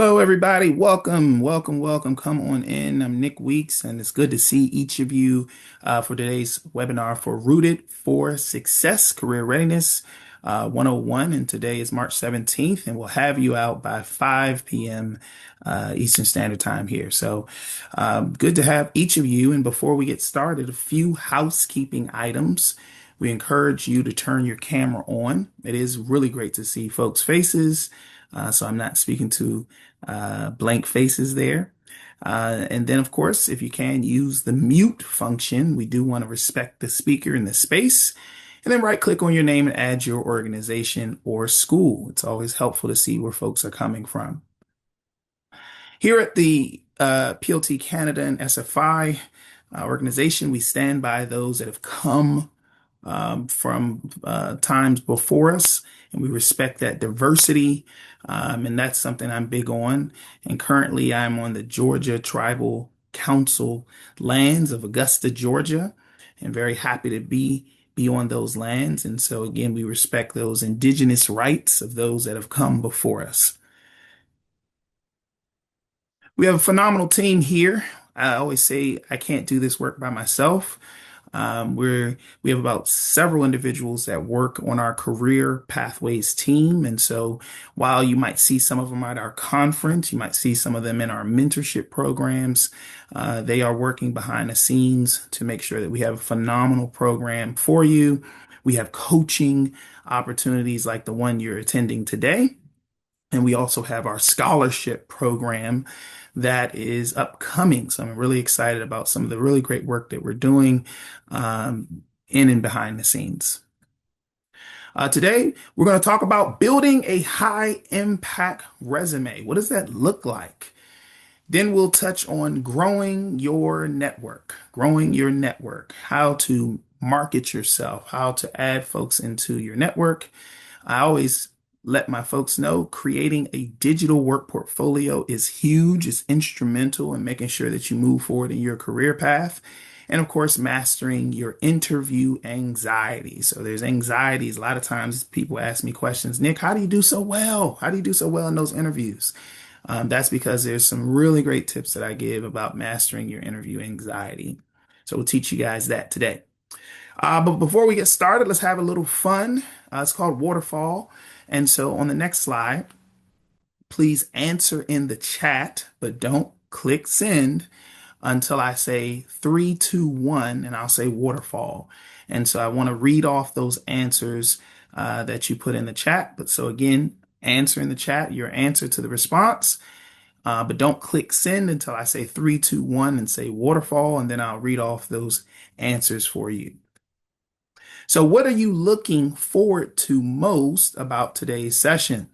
Hello, everybody. Welcome, welcome, welcome. Come on in. I'm Nick Weeks, and it's good to see each of you for today's webinar for Rooted for Success Career Readiness 101. And today is March 17th, and we'll have you out by 5 p.m. Eastern Standard Time here. So good to have each of you. And before we get started, a few housekeeping items. We encourage you to turn your camera on. It is really great to see folks' faces. So I'm not speaking to blank faces there. And then, of course, if you can use the mute function, we do want to respect the speaker in the space. And then right click on your name and add your organization or school. It's always helpful to see where folks are coming from. Here at the PLT Canada and SFI organization, we stand by those that have come from times before us, and we respect that diversity. And that's something I'm big on. And currently, I'm on the Georgia Tribal Council lands of Augusta, Georgia, and very happy to be on those lands. And so, again, we respect those indigenous rights of those that have come before us. We have a phenomenal team here. I always say I can't do this work by myself. We have about several individuals that work on our career pathways team. And so while you might see some of them at our conference, you might see some of them in our mentorship programs, they are working behind the scenes to make sure that we have a phenomenal program for you. We have coaching opportunities like the one you're attending today. And we also have our scholarship program that is upcoming. So I'm really excited about some of the really great work that we're doing in and behind the scenes. Today, we're going to talk about building a high impact resume. What does that look like? Then we'll touch on growing your network, how to market yourself, how to add folks into your network. I always let my folks know creating a digital work portfolio is huge. It's instrumental in making sure that you move forward in your career path. And of course, mastering your interview anxiety. So there's anxieties. A lot of times people ask me questions, Nick, how do you do so well? How do you do so well in those interviews? That's because there's some really great tips that I give about mastering your interview anxiety. So we'll teach you guys that today. But before we get started, let's have a little fun. It's called Waterfall. And so on the next slide, please answer in the chat, but don't click send until I say 3, 2, 1, and I'll say waterfall. And so I want to read off those answers that you put in the chat. But so again, answer in the chat, your answer to the response. But don't click send until I say 3, 2, 1 and say waterfall, and then I'll read off those answers for you. So what are you looking forward to most about today's session?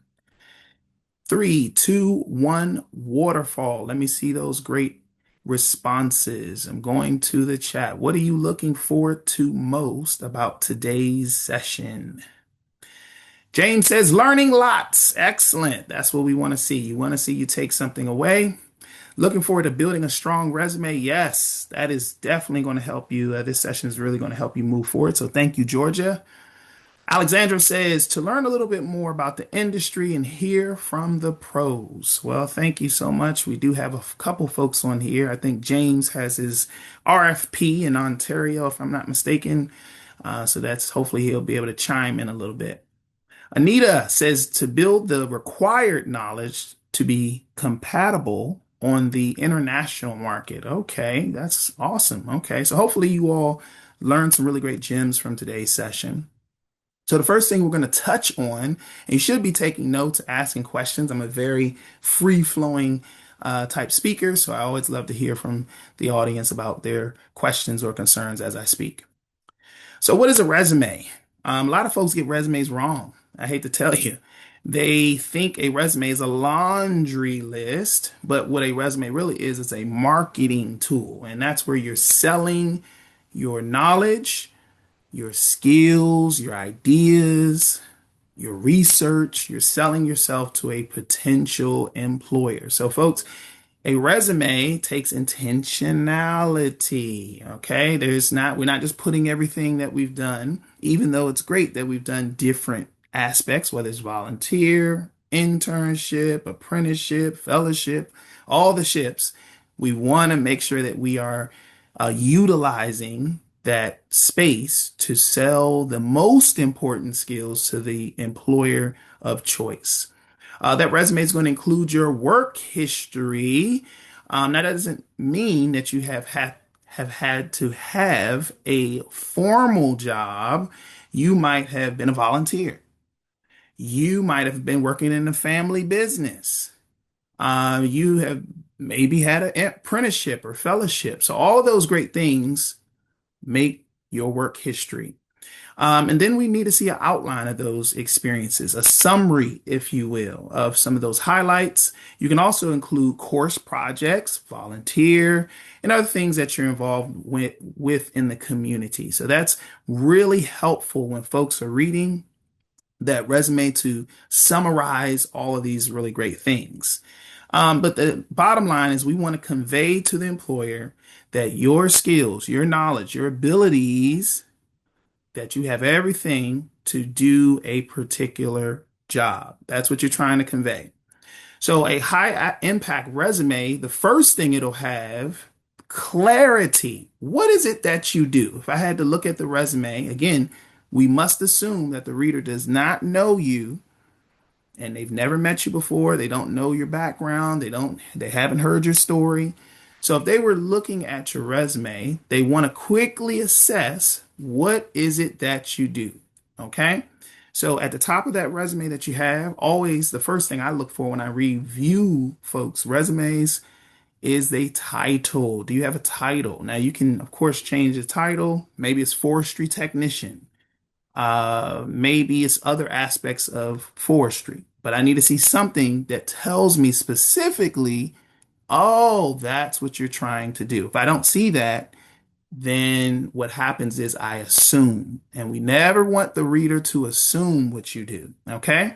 3, 2, 1, waterfall. Let me see those great responses. I'm going to the chat. What are you looking forward to most about today's session? James says learning lots. Excellent. That's what we want to see. You want to see you take something away. Looking forward to building a strong resume. Yes, that is definitely going to help you. This session is really going to help you move forward. So thank you, Georgia. Alexandra says to learn a little bit more about the industry and hear from the pros. Well, thank you so much. We do have a couple folks on here. I think James has his RFP in Ontario, if I'm not mistaken. So that's hopefully he'll be able to chime in a little bit. Anita says to build the required knowledge to be compatible on the international market. Okay, that's awesome. Okay, so hopefully you all learned some really great gems from today's session. So the first thing we're going to touch on, and you should be taking notes, asking questions. I'm a very free-flowing type speaker, so I always love to hear from the audience about their questions or concerns as I speak. So what is a resume? A lot of folks get resumes wrong. I hate to tell you. They think a resume is a laundry list, but what a resume really is a marketing tool. And that's where you're selling your knowledge, your skills, your ideas, your research. You're selling yourself to a potential employer. So, folks, a resume takes intentionality. Okay, we're not just putting everything that we've done, even though it's great that we've done different aspects, whether it's volunteer, internship, apprenticeship, fellowship, all the ships. We want to make sure that we are utilizing that space to sell the most important skills to the employer of choice. That resume is going to include your work history. That doesn't mean that you have had to have a formal job. You might have been a volunteer. You might have been working in a family business. You have maybe had an apprenticeship or fellowship. So all of those great things make your work history. And then we need to see an outline of those experiences, a summary, if you will, of some of those highlights. You can also include course projects, volunteer, and other things that you're involved with in the community. So that's really helpful when folks are reading that resume to summarize all of these really great things. But the bottom line is we want to convey to the employer that your skills, your knowledge, your abilities, that you have everything to do a particular job. That's what you're trying to convey. So a high impact resume, the first thing it'll have clarity. What is it that you do? If I had to look at the resume, again, we must assume that the reader does not know you and they've never met you before. They don't know your background. They haven't heard your story. So if they were looking at your resume, they want to quickly assess what is it that you do. Okay. So at the top of that resume that you have, always the first thing I look for when I review folks' resumes is the title. Do you have a title? Now you can, of course, change the title. Maybe it's forestry technician. Maybe it's other aspects of forestry, but I need to see something that tells me specifically, oh, that's what you're trying to do. If I don't see that, then what happens is I assume, and we never want the reader to assume what you do. Okay.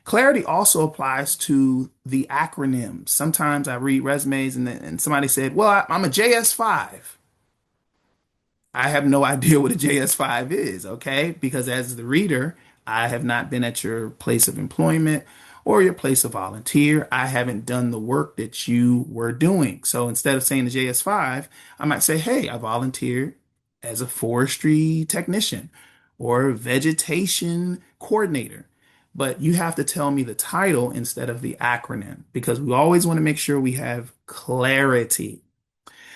Clarity also applies to the acronyms. Sometimes I read resumes and somebody said, well, I'm a JS5. I have no idea what a JS5 is, okay? Because as the reader, I have not been at your place of employment or your place of volunteer. I haven't done the work that you were doing. So instead of saying the JS5, I might say, hey, I volunteered as a forestry technician or vegetation coordinator. But you have to tell me the title instead of the acronym because we always want to make sure we have clarity.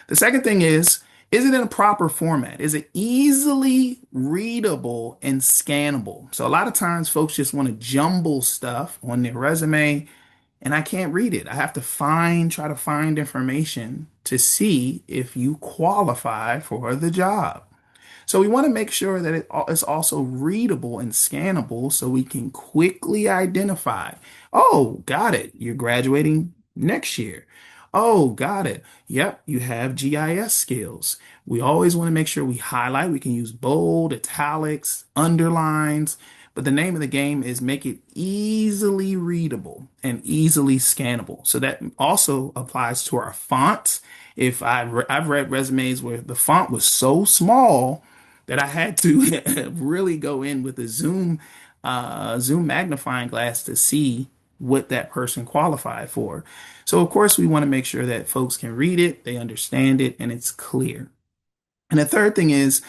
The second thing is it in a proper format? Is it easily readable and scannable? So a lot of times folks just want to jumble stuff on their resume and I can't read it. I have to try to find information to see if you qualify for the job. So we want to make sure that it's also readable and scannable so we can quickly identify, oh, got it. You're graduating next year. Oh, got it. Yep, you have GIS skills. We always want to make sure we highlight. We can use bold, italics, underlines, but the name of the game is make it easily readable and easily scannable. So that also applies to our fonts. If I've read resumes where the font was so small that I had to really go in with a zoom magnifying glass to see what that person qualified for. So of course we want to make sure that folks can read it, they understand it, and it's clear. And the third thing is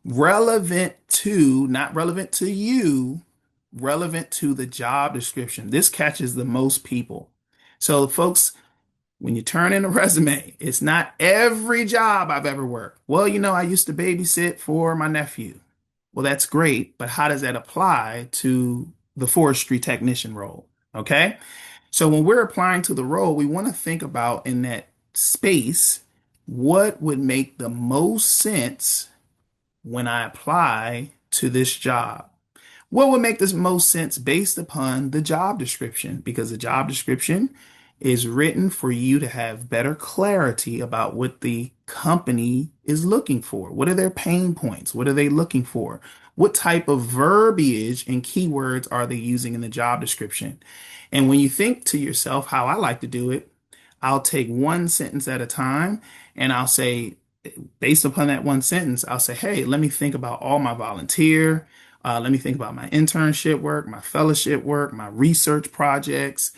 relevant to, not relevant to you, relevant to the job description. This catches the most people. So folks, when you turn in a resume, it's not every job I've ever worked. Well, I used to babysit for my nephew. Well, that's great, but how does that apply to the forestry technician role? Okay. So when we're applying to the role, we want to think about in that space, what would make the most sense when I apply to this job? What would make the most sense based upon the job description? Because the job description is written for you to have better clarity about what the company is looking for. What are their pain points? What are they looking for? What type of verbiage and keywords are they using in the job description? And when you think to yourself, how I like to do it, I'll take one sentence at a time and I'll say, based upon that one sentence, I'll say, hey, let me think about all my volunteer, Let me think about my internship work, my fellowship work, my research projects.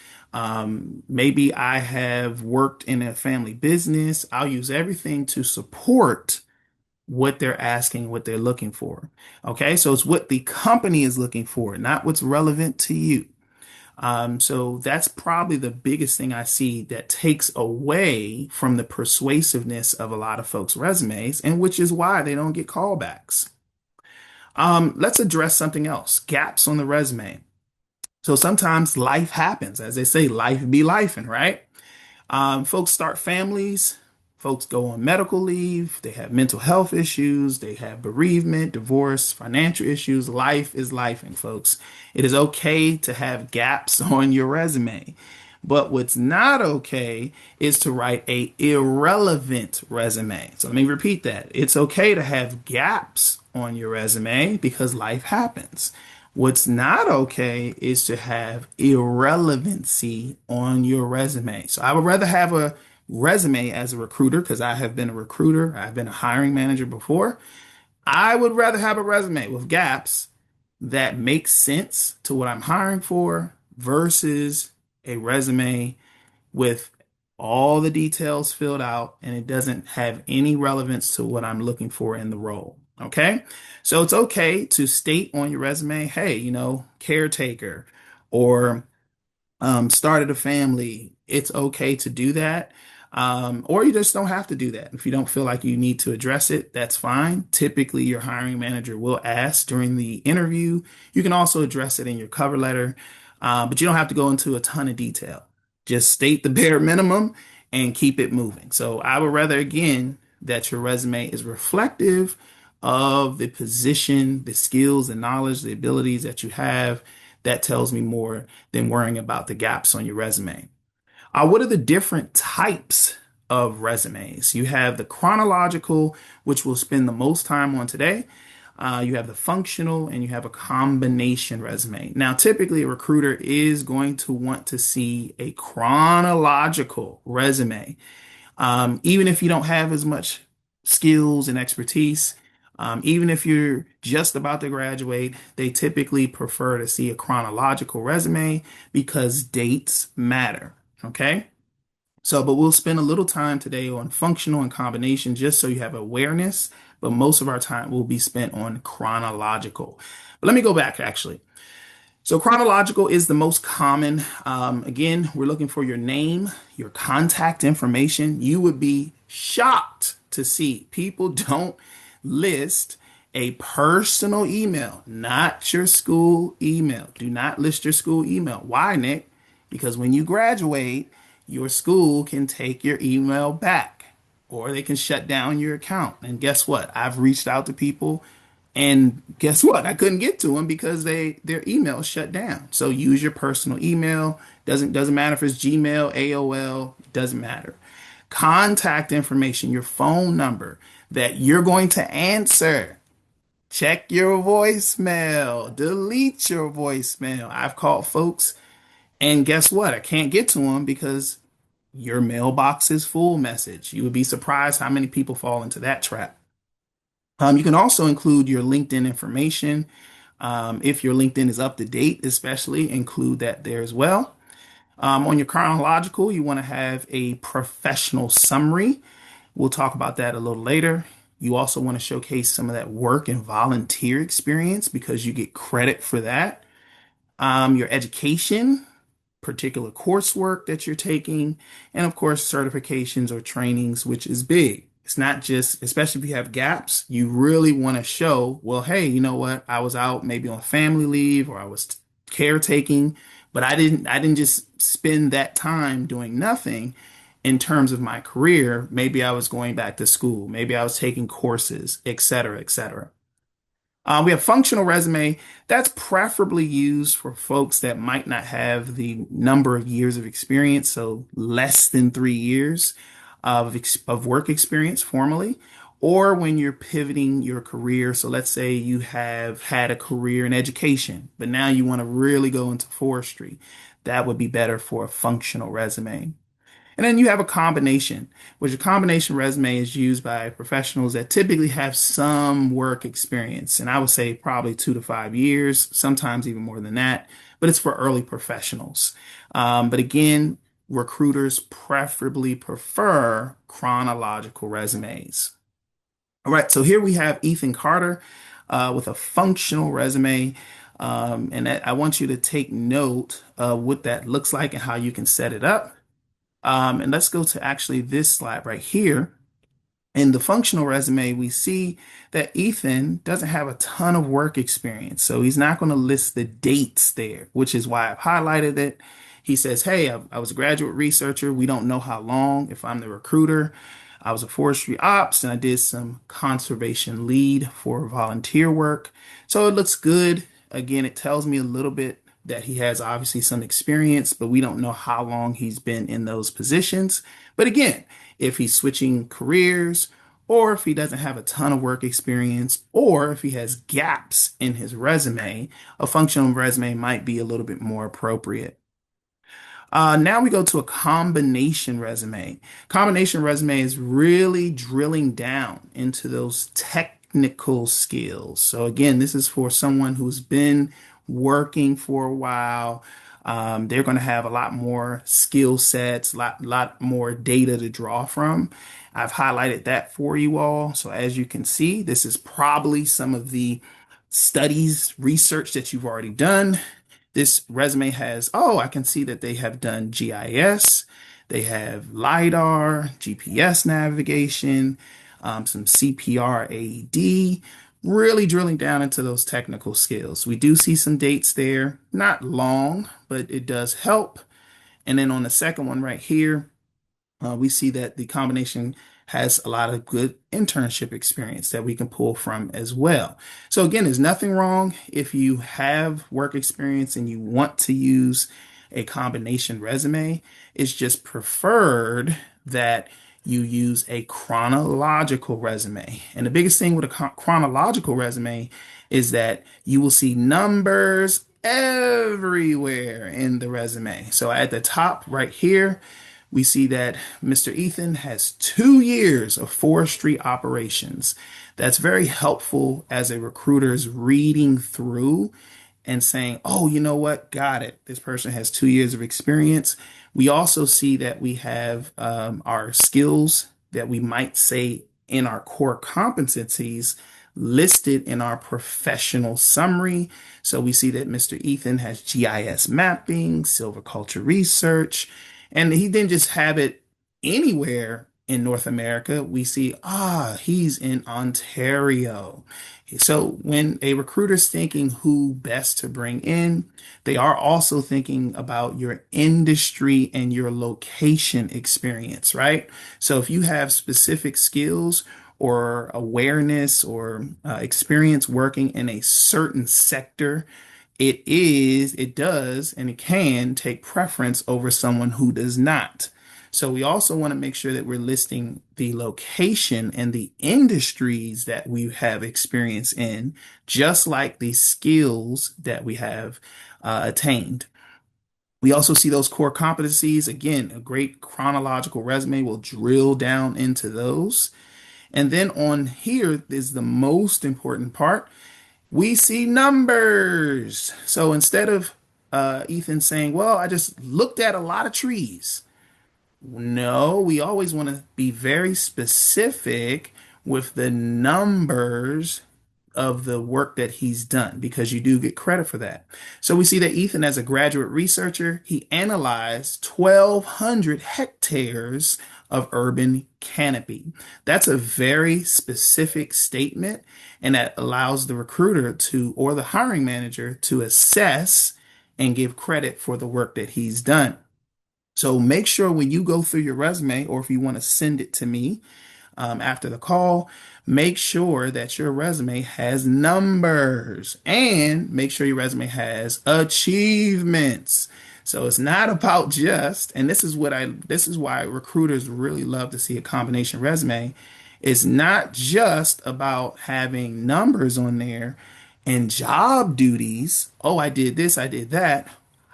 Maybe I have worked in a family business. I'll use everything to support what they're asking, what they're looking for. Okay, so it's what the company is looking for, not what's relevant to you. So that's probably the biggest thing I see that takes away from the persuasiveness of a lot of folks' resumes, and which is why they don't get callbacks. Let's address something else, gaps on the resume. So sometimes life happens. As they say, life be lifing, right? Folks start families, folks go on medical leave, they have mental health issues, they have bereavement, divorce, financial issues. Life is life, and folks, it is okay to have gaps on your resume. But what's not okay is to write a irrelevant resume. So let me repeat that. It's okay to have gaps on your resume because life happens. What's not okay is to have irrelevancy on your resume. So I would rather have a resume as a recruiter because I have been a recruiter, I've been a hiring manager before. I would rather have a resume with gaps that make sense to what I'm hiring for versus a resume with all the details filled out and it doesn't have any relevance to what I'm looking for in the role. Okay. So it's okay to state on your resume, hey, caretaker or started a family. It's okay to do that. Or you just don't have to do that. If you don't feel like you need to address it, that's fine. Typically, your hiring manager will ask during the interview. You can also address it in your cover letter, but you don't have to go into a ton of detail. Just state the bare minimum and keep it moving. So I would rather, again, that your resume is reflective of the position, the skills, the knowledge, the abilities that you have. That tells me more than worrying about the gaps on your resume. What are the different types of resumes? You have the chronological, which we'll spend the most time on today. You have the functional and you have a combination resume. Now, typically, a recruiter is going to want to see a chronological resume. Even if you don't have as much skills and expertise, even if you're just about to graduate, they typically prefer to see a chronological resume because dates matter. Okay. So, but we'll spend a little time today on functional and combination just so you have awareness. But most of our time will be spent on chronological. But let me go back actually. So chronological is the most common. Again, we're looking for your name, your contact information. You would be shocked to see people don't list a personal email, not your school email. Do not list your school email. Why, Nick? Because when you graduate, your school can take your email back or they can shut down your account. And guess what? I've reached out to people and guess what? I couldn't get to them because their email shut down. So use your personal email. Doesn't matter if it's Gmail, AOL, doesn't matter. Contact information, your phone number that you're going to answer. Check your voicemail. Delete your voicemail. I've called folks and guess what? I can't get to them because your mailbox is full message. You would be surprised how many people fall into that trap. You can also include your LinkedIn information. If your LinkedIn is up to date, especially include that there as well. On your chronological, you want to have a professional summary. We'll talk about that a little later. You also want to showcase some of that work and volunteer experience because you get credit for that. Your education, particular coursework that you're taking, and of course, certifications or trainings, which is big. It's not just, especially if you have gaps, you really want to show, well, hey, you know what? I was out maybe on family leave or I was caretaking, but I didn't just spend that time doing nothing in terms of my career. Maybe I was going back to school, maybe I was taking courses, et cetera, et cetera. We have functional resume. That's preferably used for folks that might not have the number of years of experience, so less than 3 years of work experience formally, or when you're pivoting your career. So let's say you have had a career in education, but now you want to really go into forestry. That would be better for a functional resume. And then you have a combination, which a combination resume is used by professionals that typically have some work experience. And I would say probably 2 to 5 years, sometimes even more than that, but it's for early professionals. But again, recruiters preferably prefer chronological resumes. All right, so here we have Ethan Carter with a functional resume. I want you to take note of what that looks like and how you can set it up. And let's go to actually this slide right here. In the functional resume, we see that Ethan doesn't have a ton of work experience. So he's not going to list the dates there, which is why I've highlighted it. He says, hey, I was a graduate researcher. We don't know how long. If I'm the recruiter, I was a forestry ops and I did some conservation lead for volunteer work. So it looks good. Again, it tells me a little bit that he has obviously some experience, but we don't know how long he's been in those positions. But again, if he's switching careers, or if he doesn't have a ton of work experience, or if he has gaps in his resume, a functional resume might be a little bit more appropriate. Now we go to a combination resume. Combination resume is really drilling down into those technical skills. So again, this is for someone who's been working for a while. They're going to have a lot more skill sets, lot more data to draw from. I've highlighted that for you all. So as you can see, this is probably some of the studies, research that you've already done. This resume has, oh, I can see that they have done GIS, they have LiDAR, GPS navigation, some CPR AED, really drilling down into those technical skills. We do see some dates there, not long, but it does help. And then on the second one right here, we see that the combination has a lot of good internship experience that we can pull from as well. So again, there's nothing wrong if you have work experience and you want to use a combination resume. It's just preferred that you use a chronological resume. And the biggest thing with a chronological resume is that you will see numbers everywhere in the resume. So at the top right here, we see that Mr. Ethan has 2 years of forestry operations. That's very helpful as a recruiter is reading through and saying, oh, you know what? Got it. This person has 2 years of experience. We also see that we have our skills that we might say in our core competencies listed in our professional summary. So we see that Mr. Ethan has GIS mapping, silviculture research, and he didn't just have it anywhere in North America. We see, he's in Ontario. So when a recruiter's thinking who best to bring in, they are also thinking about your industry and your location experience, right? So if you have specific skills or awareness or experience working in a certain sector, it does, and it can take preference over someone who does not. So we also want to make sure that we're listing the location and the industries that we have experience in, just like the skills that we have attained. We also see those core competencies. Again, a great chronological resume will drill down into those. And then on here is the most important part. We see numbers. So instead of Ethan saying, well, I just looked at a lot of trees. No, we always want to be very specific with the numbers of the work that he's done because you do get credit for that. So we see that Ethan, as a graduate researcher, he analyzed 1,200 hectares of urban canopy. That's a very specific statement, and that allows the recruiter to, or the hiring manager, to assess and give credit for the work that he's done. So make sure when you go through your resume, or if you want to send it to me after the call, make sure that your resume has numbers and make sure your resume has achievements. So it's not about just, and this is why recruiters really love to see a combination resume. It's not just about having numbers on there and job duties. Oh, I did this, I did that.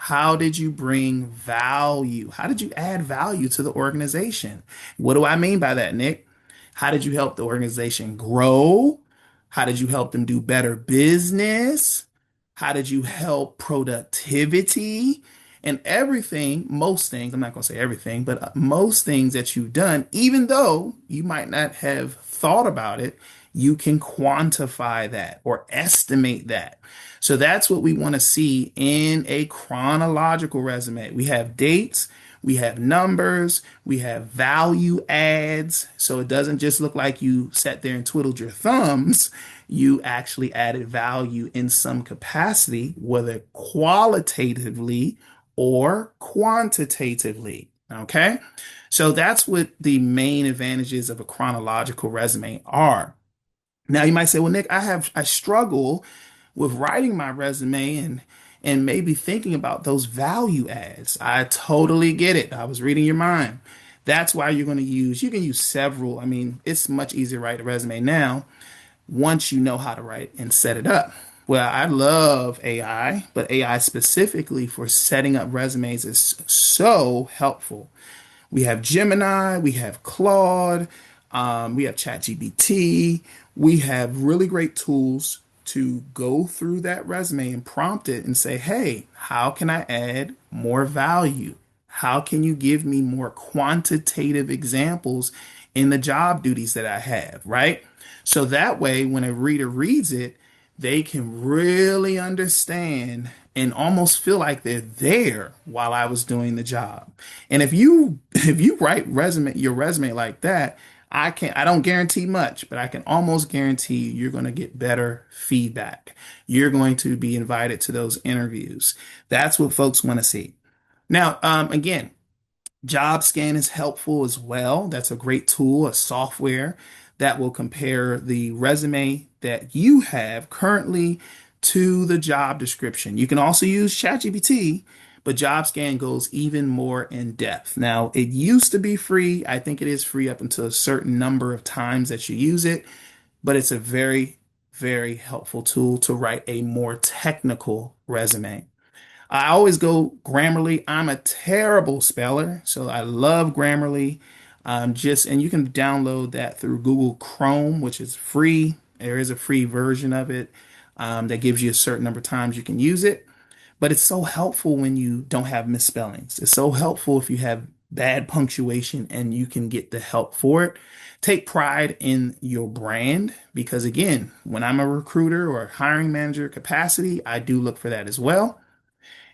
How did you bring value? How did you add value to the organization? What do I mean by that, Nick? How did you help the organization grow? How did you help them do better business? How did you help productivity? And everything, most things, I'm not going to say everything, but most things that you've done, even though you might not have thought about it, you can quantify that or estimate that. So that's what we want to see in a chronological resume. We have dates, we have numbers, we have value adds. So it doesn't just look like you sat there and twiddled your thumbs. You actually added value in some capacity, whether qualitatively or quantitatively. Okay. So that's what the main advantages of a chronological resume are. Now you might say, well, Nick, I struggle with writing my resume and maybe thinking about those value adds. I totally get it. I was reading your mind. That's why you're going to use, you can use several. I mean, it's much easier to write a resume now once you know how to write and set it up. Well, I love AI, but AI specifically for setting up resumes is so helpful. We have Gemini, we have Claude, we have ChatGPT. We have really great tools to go through that resume and prompt it and say, hey, how can I add more value? How can you give me more quantitative examples in the job duties that I have, right? So that way, when a reader reads it, they can really understand and almost feel like they're there while I was doing the job. And if you write your resume like that, I don't guarantee much, but I can almost guarantee you're going to get better feedback. You're going to be invited to those interviews. That's what folks want to see. Now, again, JobScan is helpful as well. That's a great tool, a software that will compare the resume that you have currently to the job description. You can also use ChatGPT, but JobScan goes even more in depth. Now, it used to be free. I think it is free up until a certain number of times that you use it, but it's a very, very helpful tool to write a more technical resume. I always go Grammarly. I'm a terrible speller, so I love Grammarly. And you can download that through Google Chrome, which is free. There is a free version of it that gives you a certain number of times you can use it. But it's so helpful when you don't have misspellings. It's so helpful if you have bad punctuation and you can get the help for it. Take pride in your brand because, again, when I'm a recruiter or a hiring manager capacity, I do look for that as well.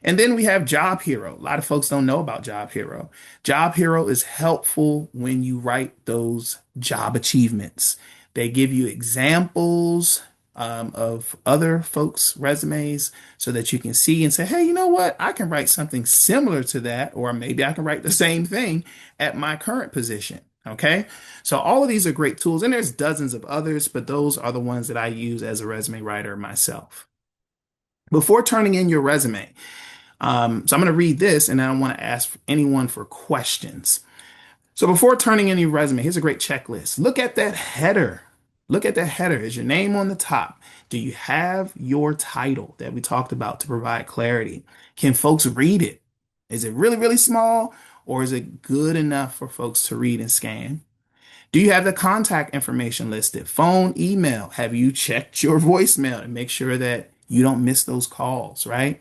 And then we have Job Hero. A lot of folks don't know about Job Hero. Job Hero is helpful when you write those job achievements. They give you examples of other folks' resumes so that you can see and say, hey, you know what? I can write something similar to that, or maybe I can write the same thing at my current position. Okay. So all of these are great tools, and there's dozens of others, but those are the ones that I use as a resume writer myself. Before turning in your resume, so I'm going to read this and then I want to ask anyone for questions. So before turning in your resume, here's a great checklist. Look at that header. Look at that header. Is your name on the top? Do you have your title that we talked about to provide clarity? Can folks read it? Is it really, really small or is it good enough for folks to read and scan? Do you have the contact information listed? Phone, email. Have you checked your voicemail to make sure that you don't miss those calls, right?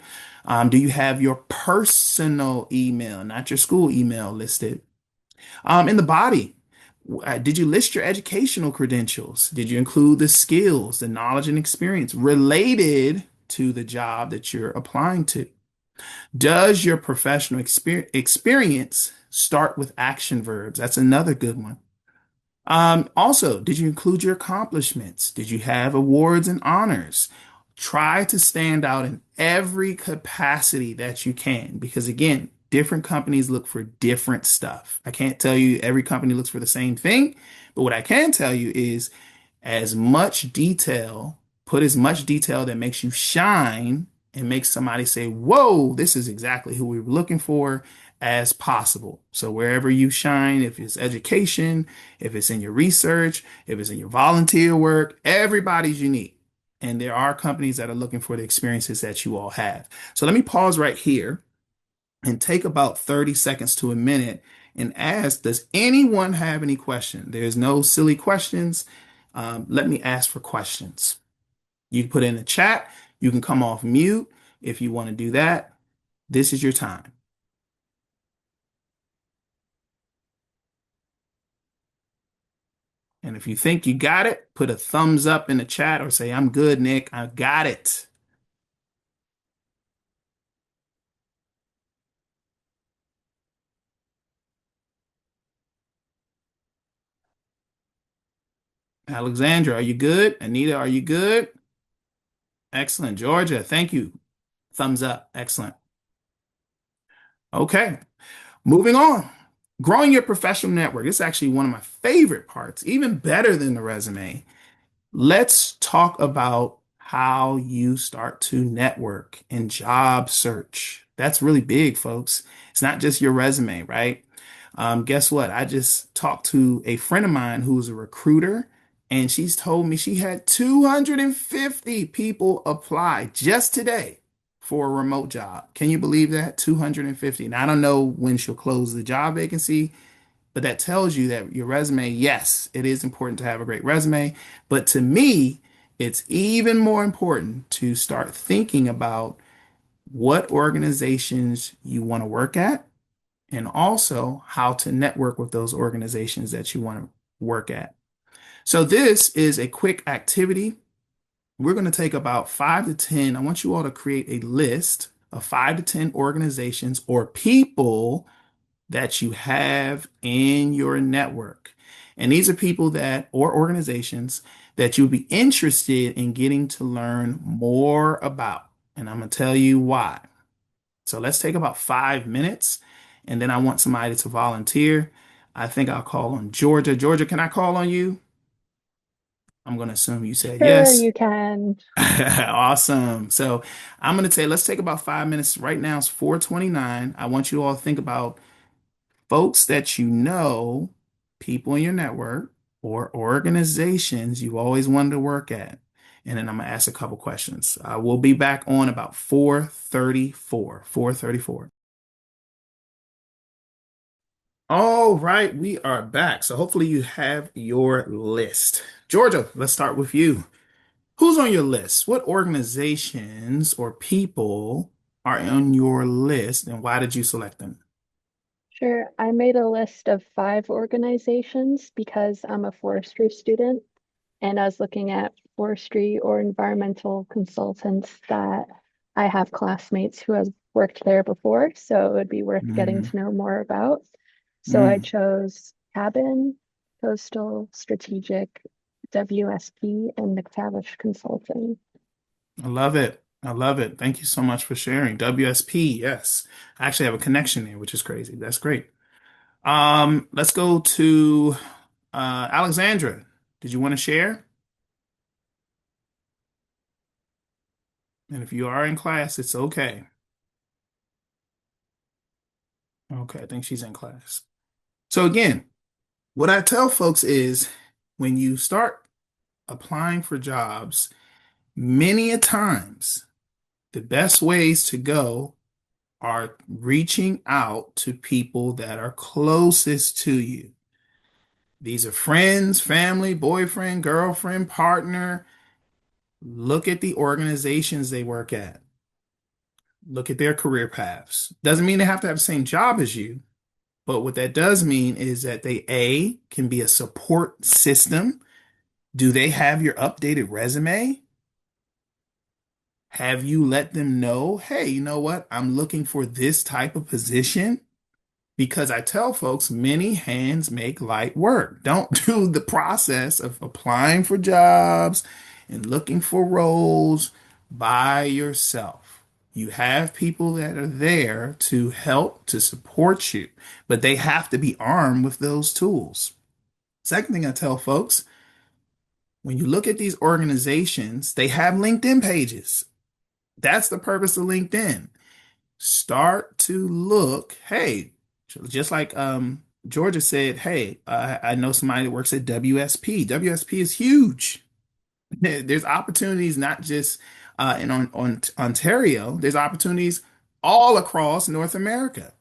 Do you have your personal email, not your school email listed? In the body, did you list your educational credentials? Did you include the skills, the knowledge and experience related to the job that you're applying to? Does your professional experience start with action verbs? That's another good one. Also, did you include your accomplishments? Did you have awards and honors? Try to stand out in every capacity that you can, because again, different companies look for different stuff. I can't tell you every company looks for the same thing, but what I can tell you is as much detail, put as much detail that makes you shine and makes somebody say, whoa, this is exactly who we were looking for as possible. So wherever you shine, if it's education, if it's in your research, if it's in your volunteer work, everybody's unique. And there are companies that are looking for the experiences that you all have. So let me pause right here. and take about 30 seconds to a minute and ask, does anyone have any question? There's no silly questions. Let me ask for questions. You can put in the chat. You can come off mute if you want to do that. This is your time. And if you think you got it, put a thumbs up in the chat or say, I'm good, Nick. I got it. Alexandra, are you good? Anita, are you good? Excellent. Georgia, thank you. Thumbs up. Excellent. Okay, moving on. Growing your professional network. This is actually one of my favorite parts, even better than the resume. Let's talk about how you start to network and job search. That's really big, folks. It's not just your resume, right? Guess what? I just talked to a friend of mine who's a recruiter, and she's told me she had 250 people apply just today for a remote job. Can you believe that? 250. Now, I don't know when she'll close the job vacancy, but that tells you that your resume, yes, it is important to have a great resume. But to me, it's even more important to start thinking about what organizations you want to work at and also how to network with those organizations that you want to work at. So, this is a quick activity. We're going to take about 5 to 10. I want you all to create a list of 5 to 10 organizations or people that you have in your network. And these are people that, or organizations that you'll be interested in getting to learn more about. And I'm going to tell you why. So let's take about 5 minutes, and then I want somebody to volunteer. I think I'll call on Georgia. Georgia, can I call on you? I'm going to assume you said Sure, yes. you can. Awesome. So I'm going to say, let's take about 5 minutes. Right now it's 4:29. I want you all to think about folks that you know, people in your network, or organizations you've always wanted to work at. And then I'm gonna ask a couple questions. We'll be back on about 4:34. 4:34. All right, we are back. So hopefully you have your list. Georgia, let's start with you. Who's on your list? What organizations or people are on your list, and why did you select them? Sure. I made a list of 5 organizations because I'm a forestry student and I was looking at forestry or environmental consultants that I have classmates who have worked there before, so it would be worth getting Mm, to know more about. So I mm. chose Cabin, Coastal, Strategic, WSP, and McTavish Consulting. I love it. I love it. Thank you so much for sharing. WSP, yes. I actually have a connection there, which is crazy. That's great. Let's go to Alexandra. Did you want to share? And if you are in class, it's okay. Okay, I think she's in class. So again, what I tell folks is when you start applying for jobs, many a times the best ways to go are reaching out to people that are closest to you. These are friends, family, boyfriend, girlfriend, partner. Look at the organizations they work at. Look at their career paths. Doesn't mean they have to have the same job as you, but what that does mean is that they, A, can be a support system. Do they have your updated resume? Have you let them know, hey, you know what? I'm looking for this type of position? Because I tell folks, many hands make light work. Don't do the process of applying for jobs and looking for roles by yourself. You have people that are there to help, to support you, but they have to be armed with those tools. Second thing I tell folks, when you look at these organizations, they have LinkedIn pages. That's the purpose of LinkedIn. Start to look, hey, just like Georgia said, hey, I know somebody that works at WSP. WSP is huge. There's opportunities not just in on Ontario. There's opportunities all across North America.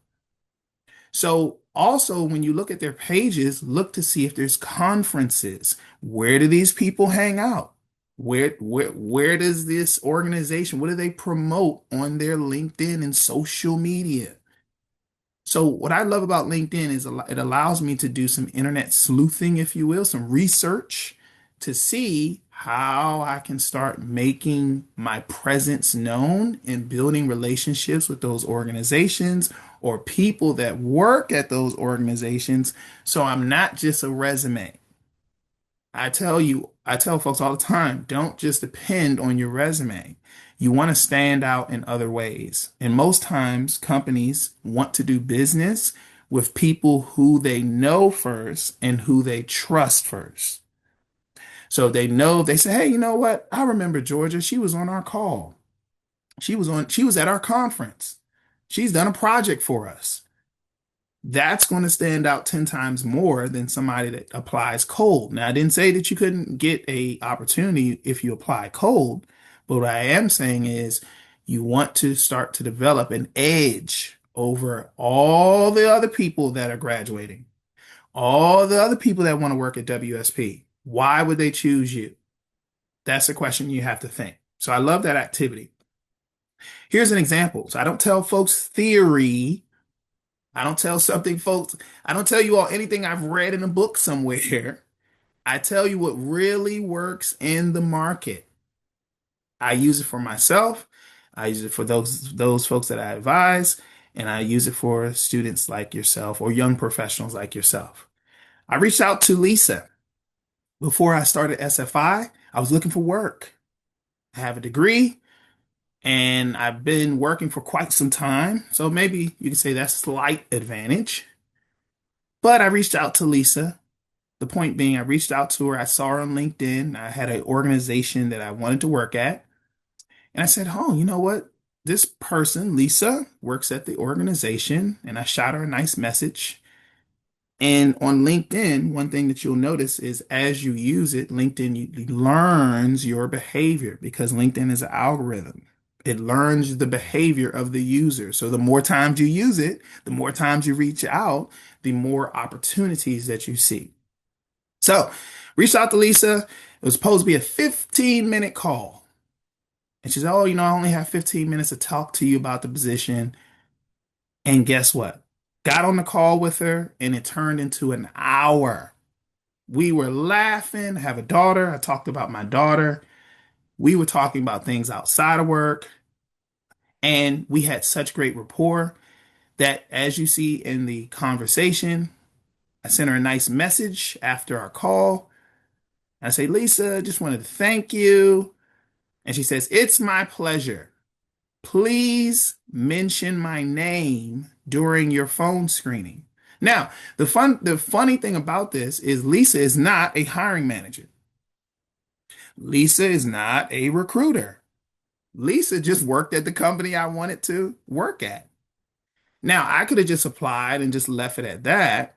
So also when you look at their pages, look to see if there's conferences. Where do these people hang out? Where does this organization, what do they promote on their LinkedIn and social media? So what I love about LinkedIn is it allows me to do some internet sleuthing, if you will, some research to see how I can start making my presence known and building relationships with those organizations or people that work at those organizations. So I'm not just a resume. I tell folks all the time, don't just depend on your resume. You want to stand out in other ways. And most times, companies want to do business with people who they know first and who they trust first. So they know, they say, hey, you know what? I remember Georgia. She was on our call. She was at our conference. She's done a project for us. That's going to stand out 10 times more than somebody that applies cold. Now, I didn't say that you couldn't get a opportunity if you apply cold, but what I am saying is you want to start to develop an edge over all the other people that are graduating, all the other people that want to work at WSP. Why would they choose you? That's a question you have to think. So I love that activity. Here's an example. So I don't tell folks theory. I don't tell something, folks. I don't tell you all anything I've read in a book somewhere. I tell you what really works in the market. I use it for myself. I use it for those folks that I advise, and I use it for students like yourself or young professionals like yourself. I reached out to Lisa before I started SFI. I was looking for work. I have a degree and I've been working for quite some time. So maybe you can say that's a slight advantage. But I reached out to Lisa. The point being, I reached out to her. I saw her on LinkedIn. I had an organization that I wanted to work at. And I said, oh, you know what? This person, Lisa, works at the organization. And I shot her a nice message. And on LinkedIn, one thing that you'll notice is as you use it, LinkedIn learns your behavior because LinkedIn is an algorithm. It learns the behavior of the user. So the more times you use it, the more times you reach out, the more opportunities that you see. So reached out to Lisa. It was supposed to be a 15-minute call. And she said, oh, I only have 15 minutes to talk to you about the position. And guess what? Got on the call with her and it turned into an hour. We were laughing. I have a daughter. I talked about my daughter. We were talking about things outside of work. And we had such great rapport that, as you see in the conversation, I sent her a nice message after our call. I say, Lisa, just wanted to thank you. And she says, it's my pleasure. Please mention my name during your phone screening. Now, the funny thing about this is Lisa is not a hiring manager. Lisa is not a recruiter. Lisa just worked at the company I wanted to work at. Now, I could have just applied and just left it at that,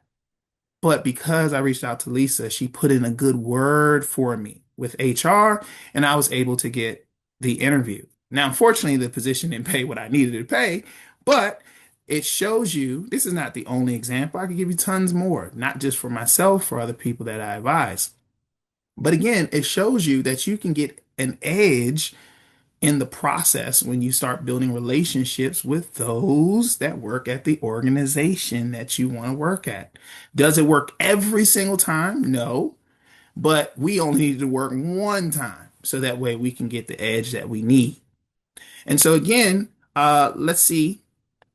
but because I reached out to Lisa, she put in a good word for me with HR, and I was able to get the interview. Now, unfortunately, the position didn't pay what I needed to pay, but it shows you this is not the only example. I could give you tons more, not just for myself, for other people that I advise. But again, it shows you that you can get an edge in the process when you start building relationships with those that work at the organization that you want to work at. Does it work every single time? No, but we only need to work one time so that way we can get the edge that we need. And so again, let's see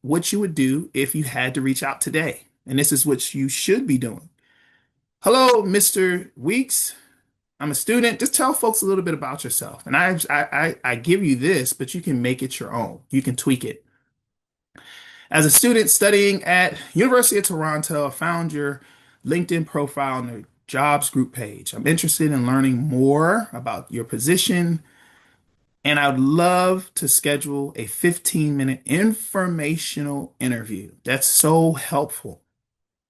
what you would do if you had to reach out today. And this is what you should be doing. Hello, Mr. Weeks. I'm a student. Just tell folks a little bit about yourself. And I give you this, but you can make it your own. You can tweak it. As a student studying at University of Toronto, I found your LinkedIn profile on the jobs group page. I'm interested in learning more about your position, and I would love to schedule a 15-minute informational interview. That's so helpful.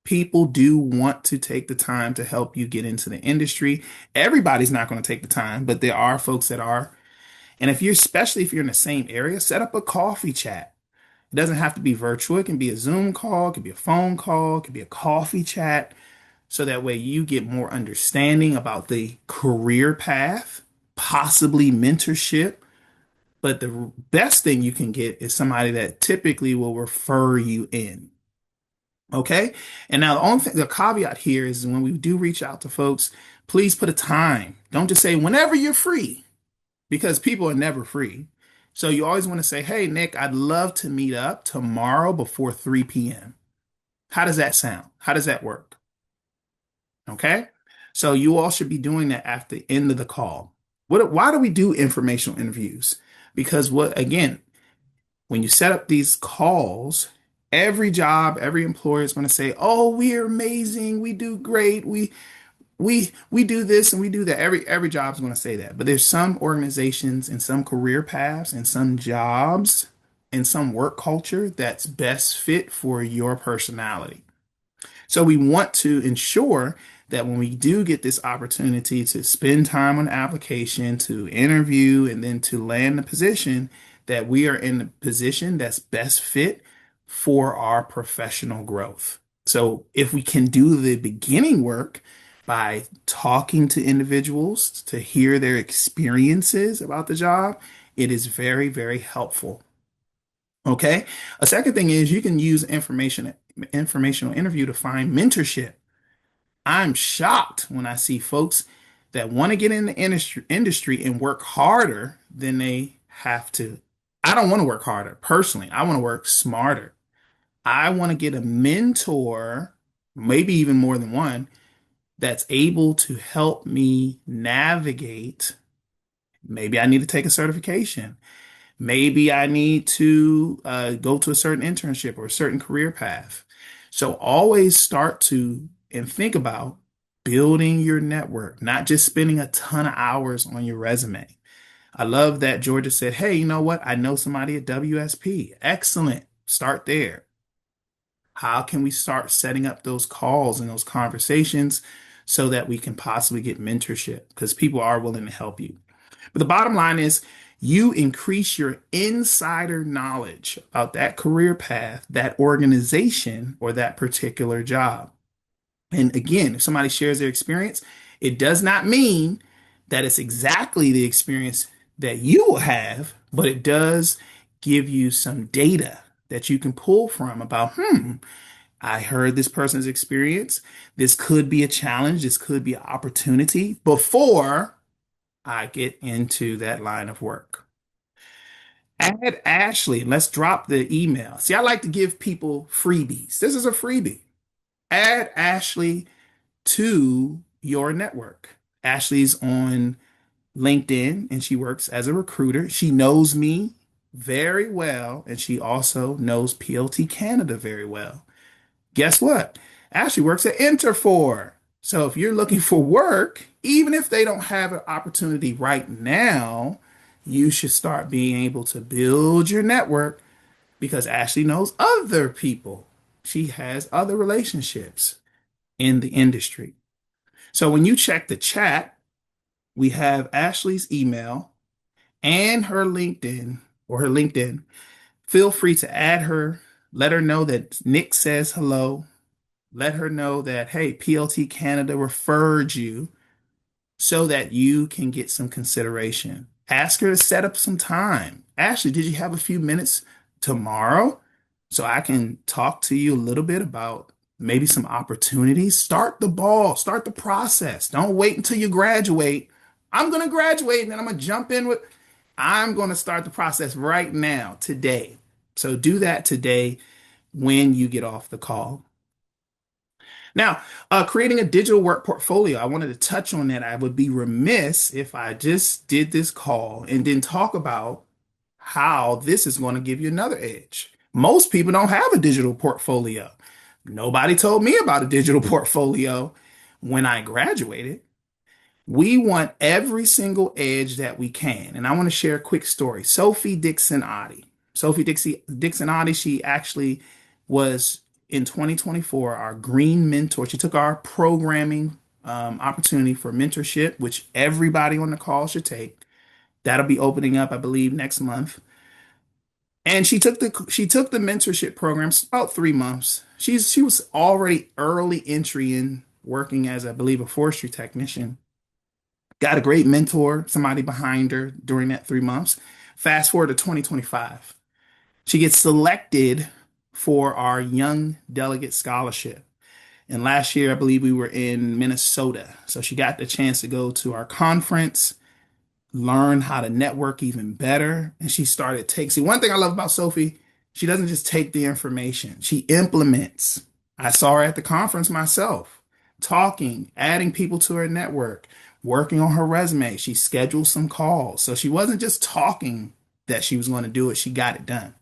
People do want to take the time to help you get into the industry. Everybody's not going to take the time, but there are folks that are. And especially if you're in the same area, set up a coffee chat. It doesn't have to be virtual. It can be a Zoom call, it could be a phone call, it could be a coffee chat. So that way you get more understanding about the career path, possibly mentorship. But the best thing you can get is somebody that typically will refer you in. Okay. And now the only thing, the caveat here is when we do reach out to folks, please put a time. Don't just say whenever you're free, because people are never free. So you always want to say, hey, Nick, I'd love to meet up tomorrow before 3 p.m. How does that sound? How does that work? Okay. So you all should be doing that at the end of the call. Why do we do informational interviews? Because again, when you set up these calls, every job, every employer is going to say, "Oh, we're amazing. We do great. We do this and we do that." Every job is going to say that. But there's some organizations and some career paths and some jobs and some work culture that's best fit for your personality. So we want to ensure that when we do get this opportunity to spend time on the application, to interview, and then to land the position, that we are in the position that's best fit for our professional growth. So if we can do the beginning work by talking to individuals to hear their experiences about the job, it is very, very helpful. Okay. A second thing is you can use informational interview to find mentorship. I'm shocked when I see folks that want to get in the industry and work harder than they have to. I don't want to work harder personally. I want to work smarter. I want to get a mentor, maybe even more than one, that's able to help me navigate. Maybe I need to take a certification. Maybe I need to go to a certain internship or a certain career path. So always start to and think about building your network, not just spending a ton of hours on your resume. I love that Georgia said, hey, you know what? I know somebody at WSP. Excellent. Start there. How can we start setting up those calls and those conversations so that we can possibly get mentorship? Because people are willing to help you. But the bottom line is you increase your insider knowledge about that career path, that organization, or that particular job. And again, if somebody shares their experience, it does not mean that it's exactly the experience that you will have, but it does give you some data that you can pull from about, I heard this person's experience. This could be a challenge. This could be an opportunity before I get into that line of work. Add Ashley. Let's drop the email. See, I like to give people freebies. This is a freebie. Add Ashley to your network. Ashley's on LinkedIn and she works as a recruiter. She knows me very well and she also knows PLT Canada very well. Guess what? Ashley works at Interfor. So if you're looking for work, even if they don't have an opportunity right now, you should start being able to build your network because Ashley knows other people. She has other relationships in the industry. So when you check the chat, we have Ashley's email and her LinkedIn or her LinkedIn. Feel free to add her, let her know that Nick says hello. Let her know that, hey, PLT Canada referred you so that you can get some consideration. Ask her to set up some time. Ashley, did you have a few minutes tomorrow so I can talk to you a little bit about maybe some opportunities? Start the ball, start the process. Don't wait until you graduate. I'm going to graduate and then I'm going to jump in with, I'm going to start the process right now, today. So do that today when you get off the call. Now, creating a digital work portfolio, I wanted to touch on that. I would be remiss if I just did this call and didn't talk about how this is going to give you another edge. Most people don't have a digital portfolio. Nobody told me about a digital portfolio when I graduated. We want every single edge that we can. And I want to share a quick story. Sophie Dixon Oddie. Dixon Oddie, she actually was in 2024 our green mentor. She took our programming opportunity for mentorship, which everybody on the call should take. That'll be opening up, I believe, next month. And she took the mentorship program. It's about 3 months. She was already early entry in working as, I believe, a forestry technician. Got a great mentor, somebody behind her during that 3 months. Fast forward to 2025. She gets selected for our Young Delegate Scholarship. And last year, I believe we were in Minnesota. So she got the chance to go to our conference, learn how to network even better. And she started take. See, one thing I love about Sophie, she doesn't just take the information, she implements. I saw her at the conference myself, talking, adding people to her network, working on her resume. She scheduled some calls. So she wasn't just talking that she was going to do it, she got it done.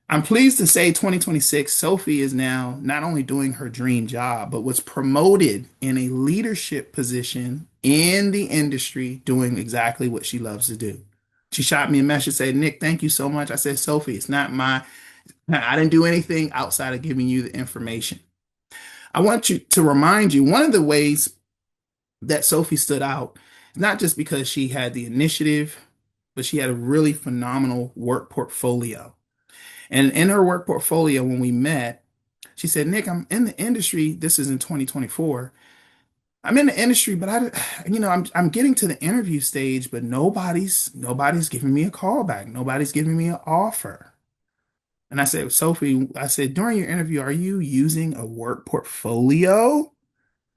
I'm pleased to say 2026, Sophie is now not only doing her dream job, but was promoted in a leadership position in the industry, doing exactly what she loves to do. She shot me a message, said, Nick, thank you so much. I said, Sophie, I didn't do anything outside of giving you the information. I want you to remind you, one of the ways that Sophie stood out, not just because she had the initiative, but she had a really phenomenal work portfolio. And in her work portfolio, when we met, she said, Nick, I'm in the industry. This is in 2024. I'm in the industry, but I'm getting to the interview stage, but nobody's giving me a call back. Nobody's giving me an offer. And I said, Sophie, I said, during your interview, are you using a work portfolio?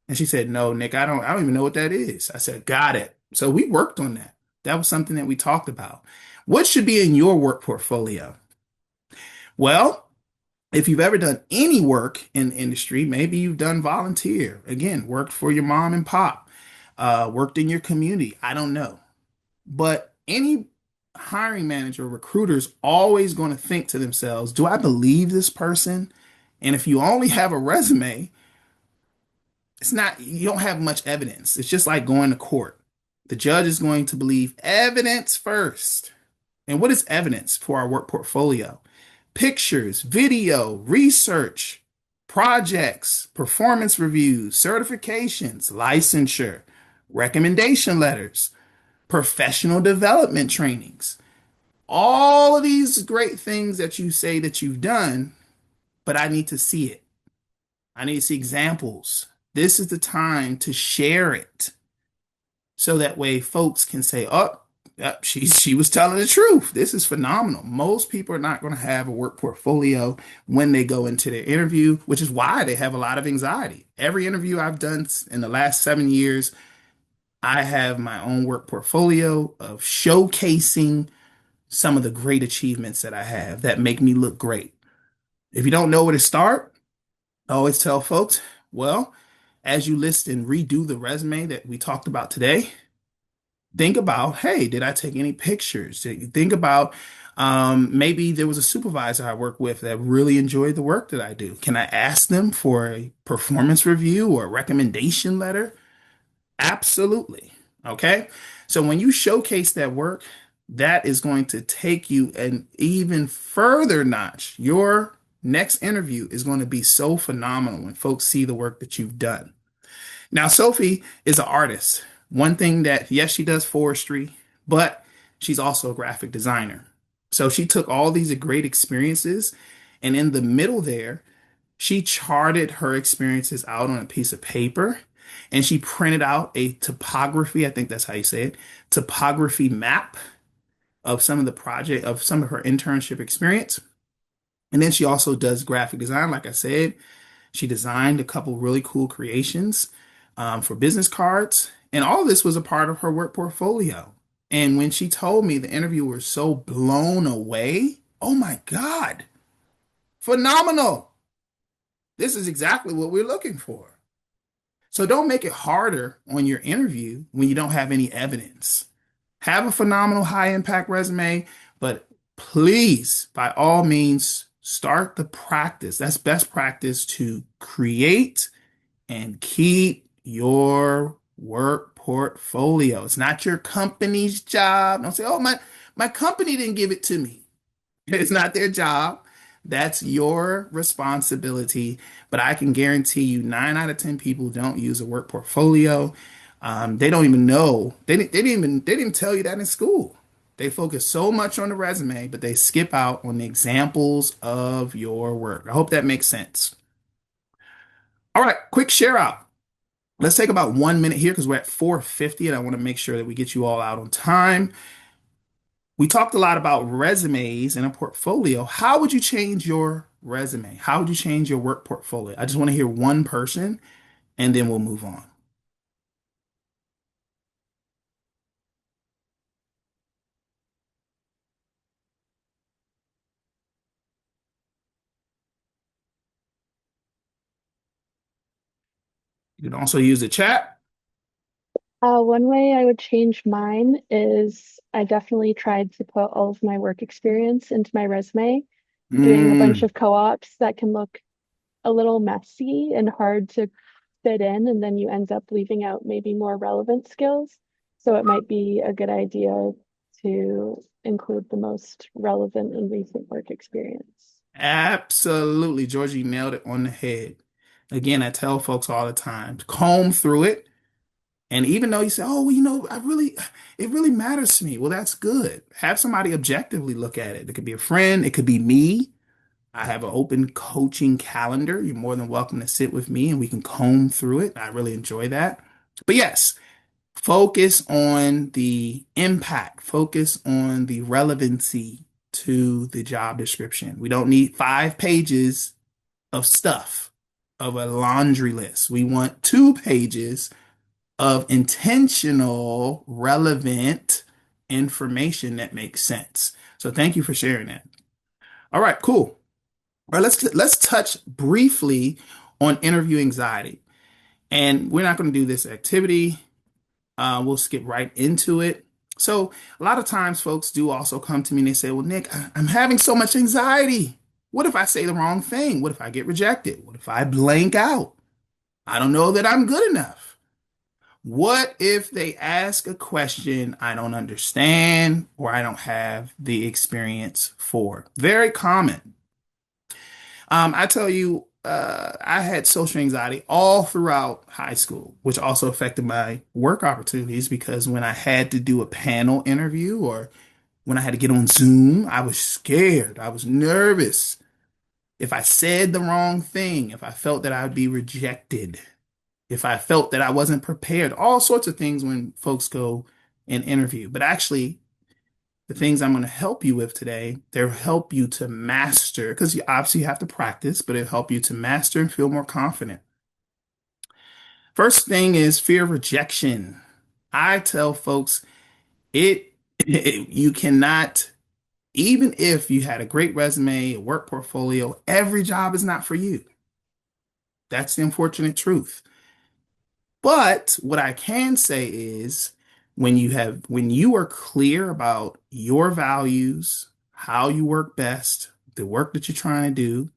And she said, no, Nick, I don't even know what that is. I said, got it. So we worked on that. That was something that we talked about. What should be in your work portfolio? Well, if you've ever done any work in the industry, maybe you've done volunteer, again, worked for your mom and pop, worked in your community. I don't know. But any hiring manager or recruiter is always going to think to themselves, do I believe this person? And if you only have a resume, you don't have much evidence. It's just like going to court. The judge is going to believe evidence first. And what is evidence for our work portfolio? Pictures, video, research, projects, performance reviews, certifications, licensure, recommendation letters, professional development trainings. All of these great things that you say that you've done, but I need to see it. I need to see examples. This is the time to share it so that way folks can say, oh, yep, she was telling the truth. This is phenomenal. Most people are not going to have a work portfolio when they go into their interview, which is why they have a lot of anxiety. Every interview I've done in the last 7 years, I have my own work portfolio of showcasing some of the great achievements that I have that make me look great. If you don't know where to start, I always tell folks, well, as you list and redo the resume that we talked about today, think about, hey, did I take any pictures? Think about maybe there was a supervisor I work with that really enjoyed the work that I do. Can I ask them for a performance review or a recommendation letter? Absolutely. Okay. So when you showcase that work, that is going to take you an even further notch. Your next interview is going to be so phenomenal when folks see the work that you've done. Now, Sophie is an artist. One thing that, yes, she does forestry, but she's also a graphic designer. So she took all these great experiences, and in the middle there, she charted her experiences out on a piece of paper, and she printed out a topography, I think that's how you say it, topography map of some of her internship experience. And then she also does graphic design, like I said. She designed a couple really cool creations for business cards. And all this was a part of her work portfolio. And when she told me, the interviewer was so blown away. Oh my God, phenomenal. This is exactly what we're looking for. So don't make it harder on your interview when you don't have any evidence. Have a phenomenal high impact resume, but please, by all means, start the practice. That's best practice to create and keep your work portfolio. It's not your company's job. Don't say, oh, my company didn't give it to me. It's not their job. That's your responsibility. But I can guarantee you 9 out of 10 people don't use a work portfolio. They don't even know. They didn't tell you that in school. They focus so much on the resume, but they skip out on the examples of your work. I hope that makes sense. All right, quick share out. Let's take about 1 minute here because we're at 4:50 and I want to make sure that we get you all out on time. We talked a lot about resumes and a portfolio. How would you change your resume? How would you change your work portfolio? I just want to hear one person and then we'll move on. You can also use the chat. One way I would change mine is I definitely tried to put all of my work experience into my resume. Doing a bunch Mm, of co-ops that can look a little messy and hard to fit in, and then you end up leaving out maybe more relevant skills. So it might be a good idea to include the most relevant and recent work experience. absolutely. Georgie nailed it on the head. Again, I tell folks all the time, comb through it. And even though you say, oh, well, it really matters to me. Well, that's good. Have somebody objectively look at it. It could be a friend, it could be me. I have an open coaching calendar. You're more than welcome to sit with me and we can comb through it. I really enjoy that. But yes, focus on the impact, focus on the relevancy to the job description. We don't need 5 pages of stuff, of a laundry list. We want 2 pages of intentional, relevant information that makes sense. So thank you for sharing that. All right, cool. All right, let's touch briefly on interview anxiety. And we're not going to do this activity. We'll skip right into it. So a lot of times folks do also come to me and they say, well, Nick, I'm having so much anxiety. What if I say the wrong thing? What if I get rejected? What if I blank out? I don't know that I'm good enough. What if they ask a question I don't understand or I don't have the experience for? Very common. I tell you, I had social anxiety all throughout high school, which also affected my work opportunities because when I had to do a panel interview or when I had to get on Zoom, I was scared. I was nervous. If I said the wrong thing, if I felt that I would be rejected, if I felt that I wasn't prepared, all sorts of things when folks go and interview. But actually, the things I'm going to help you with today, they'll help you to master, because you obviously have to practice, but it'll help you to master and feel more confident. First thing is fear of rejection. I tell folks you cannot, even if you had a great resume, a work portfolio, every job is not for you. That's the unfortunate truth. But what I can say is when you are clear about your values, how you work best, the work that you're trying to do,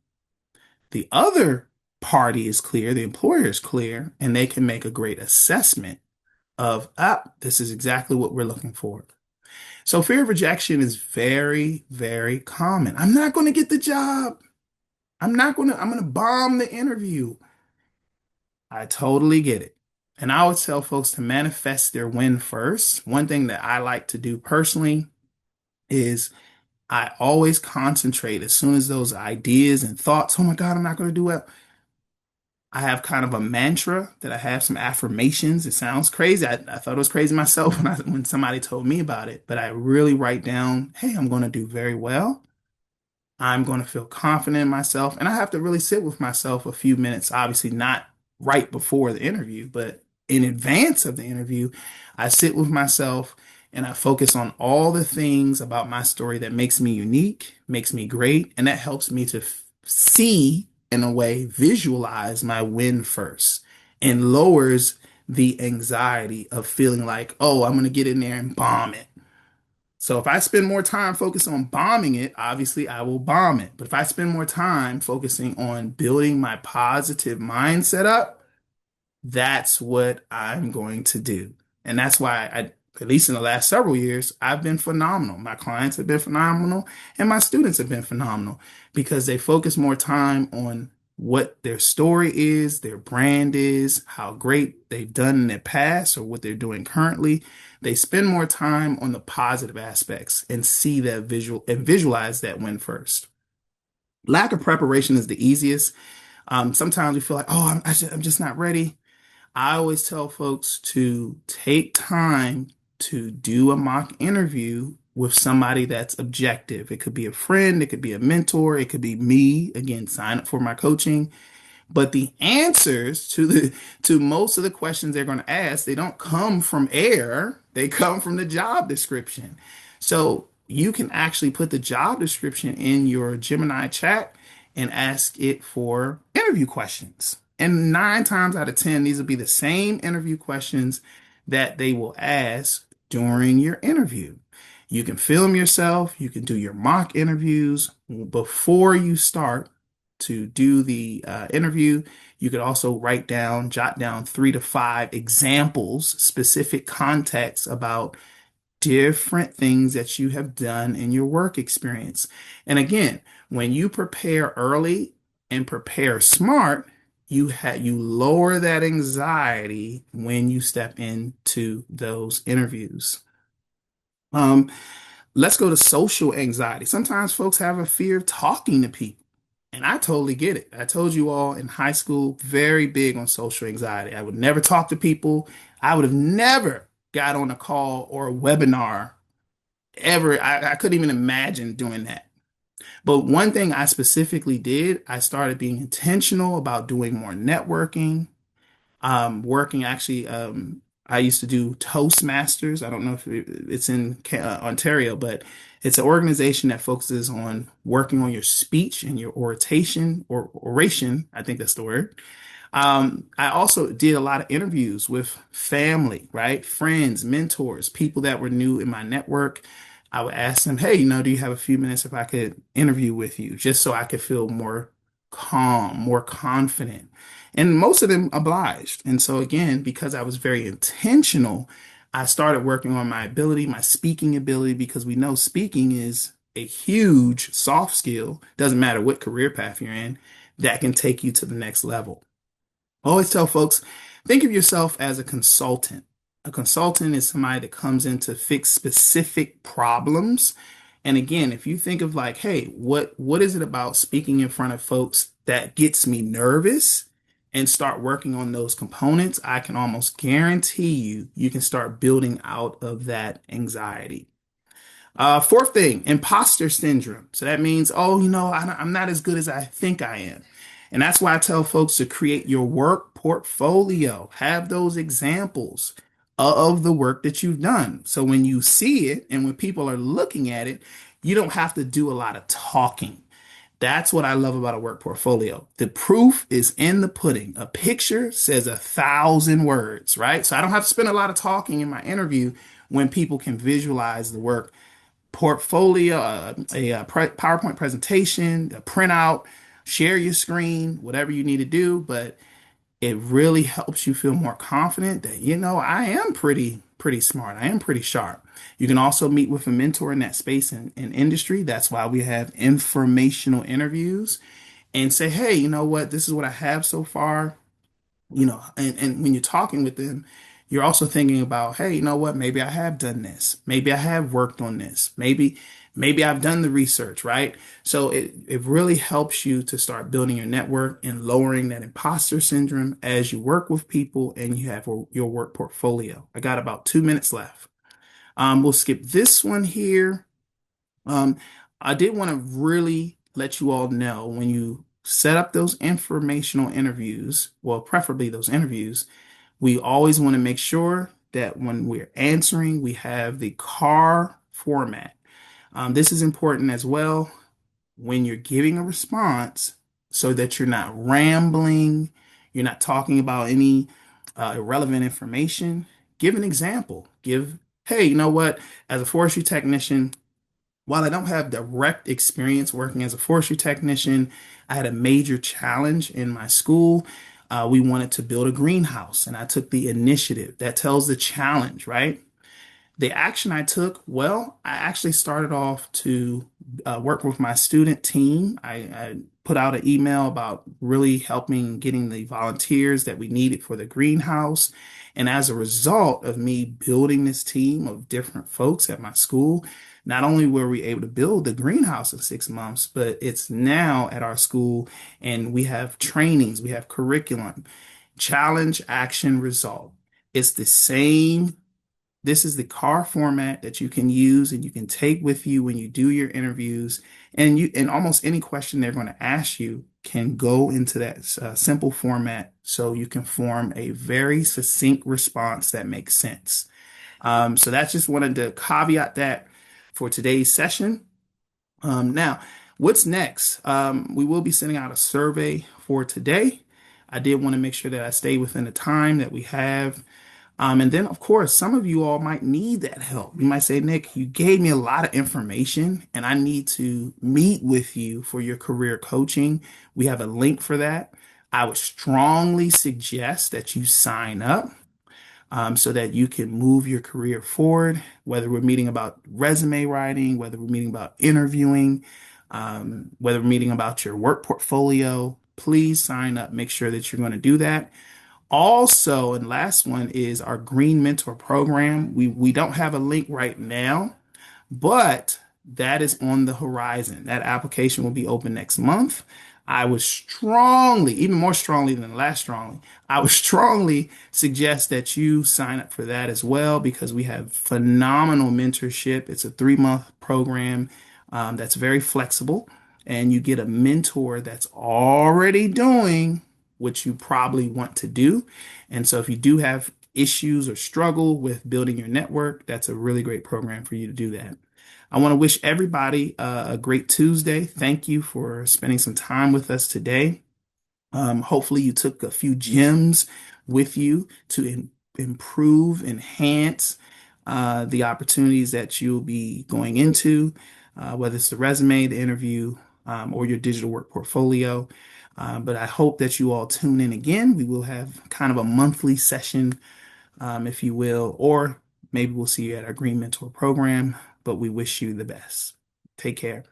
the other party is clear, the employer is clear, and they can make a great assessment of, this is exactly what we're looking for. So fear of rejection is very, very common. I'm not going to get the job. I'm going to bomb the interview. I totally get it. And I would tell folks to manifest their win first. One thing that I like to do personally is I always concentrate as soon as those ideas and thoughts, oh my God, I'm not going to do well. I have kind of a mantra that I have some affirmations. It sounds crazy. I thought it was crazy myself when somebody told me about it, but I really write down, hey, I'm going to do very well. I'm going to feel confident in myself. And I have to really sit with myself a few minutes, obviously not right before the interview, but in advance of the interview, I sit with myself and I focus on all the things about my story that makes me unique, makes me great, and that helps me to see, in a way, visualize my win first and lowers the anxiety of feeling like, oh, I'm going to get in there and bomb it. So if I spend more time focused on bombing it, obviously I will bomb it. But if I spend more time focusing on building my positive mindset up, that's what I'm going to do. And that's why at least in the last several years, I've been phenomenal. My clients have been phenomenal and my students have been phenomenal because they focus more time on what their story is, their brand is, how great they've done in their past or what they're doing currently. They spend more time on the positive aspects and see that visual and visualize that win first. Lack of preparation is the easiest. Sometimes we feel like, oh, I'm just not ready. I always tell folks to take time to do a mock interview with somebody that's objective. It could be a friend, it could be a mentor, it could be me. Again, sign up for my coaching. But the answers to most of the questions they're going to ask, they don't come from air. They come from the job description. So you can actually put the job description in your Gemini chat and ask it for interview questions. And 9 times out of 10, these will be the same interview questions that they will ask during your interview. You can film yourself, you can do your mock interviews before you start to do the interview. You could also jot down 3 to 5 examples, specific context about different things that you have done in your work experience. And again, when you prepare early and prepare smart, you lower that anxiety when you step into those interviews. Um, let's go to social anxiety. Sometimes folks have a fear of talking to people. And I totally get it. I told you all in high school, very big on social anxiety. I would never talk to people. I would have never got on a call or a webinar ever. I couldn't even imagine doing that. But one thing I specifically did, I started being intentional about doing more networking, working actually. I used to do Toastmasters. I don't know if it's in Ontario, but it's an organization that focuses on working on your speech and your oration or oration. I think that's the word. I also did a lot of interviews with family, right? Friends, mentors, people that were new in my network. I would ask them, hey, do you have a few minutes if I could interview with you, just so I could feel more calm, more confident. And most of them obliged. And so, again, because I was very intentional, I started working on my ability, my speaking ability, because we know speaking is a huge soft skill, doesn't matter what career path you're in, that can take you to the next level. I always tell folks, think of yourself as a consultant. A consultant is somebody that comes in to fix specific problems. And again, if you think of like, hey, what is it about speaking in front of folks that gets me nervous and start working on those components, I can almost guarantee you can start building out of that anxiety. Fourth thing, imposter syndrome. So that means, oh, I'm not as good as I think I am. And that's why I tell folks to create your work portfolio. Have those examples of the work that you've done. So when you see it and when people are looking at it, you don't have to do a lot of talking. That's what I love about a work portfolio. The proof is in the pudding. A picture says 1,000 words, right? So I don't have to spend a lot of talking in my interview when people can visualize the work portfolio, PowerPoint presentation, a printout, share your screen, whatever you need to do. But it really helps you feel more confident that, I am pretty smart. I am pretty sharp. You can also meet with a mentor in that space and industry. That's why we have informational interviews and say, hey, you know what? This is what I have so far, and when you're talking with them, you're also thinking about, hey, you know what? Maybe I have done this. Maybe I have worked on this. Maybe I've done the research, right? So it really helps you to start building your network and lowering that imposter syndrome as you work with people and you have your work portfolio. I got about 2 minutes left. We'll skip this one here. Um, I did want to really let you all know when you set up those informational interviews, well, preferably those interviews, we always want to make sure that when we're answering, we have the CAR format. This is important as well when you're giving a response so that you're not rambling, you're not talking about any irrelevant information. Give an example. Hey, you know what? As a forestry technician, while I don't have direct experience working as a forestry technician, I had a major challenge in my school. We wanted to build a greenhouse, and I took the initiative. That tells the challenge, right? The action I took, well, I actually started off to work with my student team. I put out an email about really helping getting the volunteers that we needed for the greenhouse. And as a result of me building this team of different folks at my school, not only were we able to build the greenhouse in 6 months, but it's now at our school and we have trainings, we have curriculum, challenge, action, result. It's the same. This is the car format that you can use and you can take with you when you do your interviews. And almost any question they're going to ask you can go into that simple format so you can form a very succinct response that makes sense. So that's just wanted to caveat that for today's session. Now, what's next? We will be sending out a survey for today. I did want to make sure that I stay within the time that we have. And then, of course, some of you all might need that help. You might say, Nick, you gave me a lot of information and I need to meet with you for your career coaching. We have a link for that. I would strongly suggest that you sign up so that you can move your career forward, whether we're meeting about resume writing, whether we're meeting about interviewing, whether we're meeting about your work portfolio. Please sign up. Make sure that you're going to do that. Also, and last one is our Green Mentor program. We don't have a link right now, but that is on the horizon. That application will be open next month. I would strongly, even more strongly than last strongly, I would strongly suggest that you sign up for that as well because we have phenomenal mentorship. It's a 3 month program that's very flexible, and you get a mentor that's already doing what you probably want to do. And so if you do have issues or struggle with building your network, that's a really great program for you to do that. I want to wish everybody a great Tuesday. Thank you for spending some time with us today. Hopefully, you took a few gems with you to improve, enhance the opportunities that you'll be going into, whether it's the resume, the interview, or your digital work portfolio. But I hope that you all tune in again. We will have kind of a monthly session, if you will, or maybe we'll see you at our Green Mentor program. But we wish you the best. Take care.